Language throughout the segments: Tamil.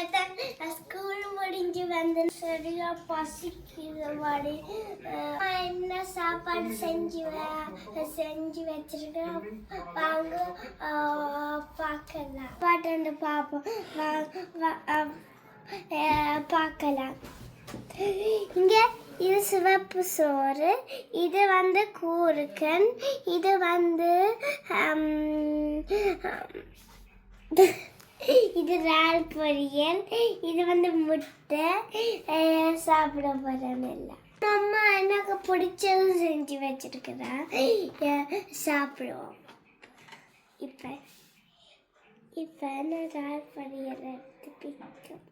இப்பதான் ஸ்கூல் முடிஞ்சு வந்து சரியா பசிக்குது மாதிரி என்ன சாப்பாடு செஞ்சு வச்சிருக்கேன். வாங்க பார்க்கலாம். பாட்டு பார்ப்போம். பார்க்கலாம். இங்க இது சிவப்பு சோறு, இது வந்து கூறுக்கன், இது வந்து இது இறால் பொரியல், இது வந்து முட்டை. சாப்பிட போறேன் எல்லாம். அம்மா எனக்கு பிடிச்சது செஞ்சு வச்சிருக்கிறா. சாப்பிடுவோம். இப்போ நான் இறால் பொரியல் எடுத்து பிடிக்கும்.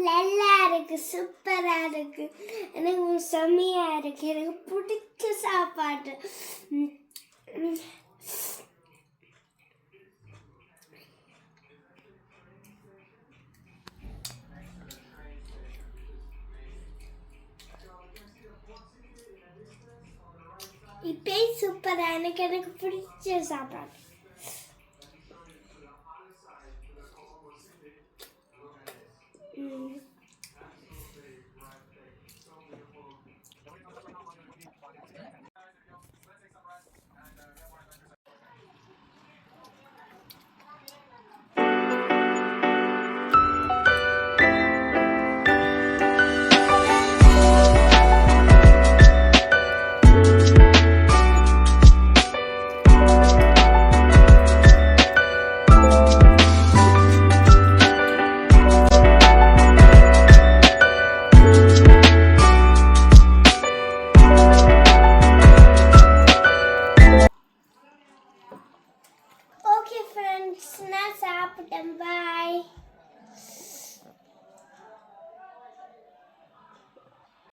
நல்லா இருக்கு, சூப்பரா இருக்கு, எனக்கு செம்மையா இருக்கு, எனக்கு பிடிச்ச சாப்பாடு. இப்பே சூப்பரா, எனக்கு பிடிச்ச சாப்பாடு. Okay friends, நான் சாப்பிட்டேன். Bye.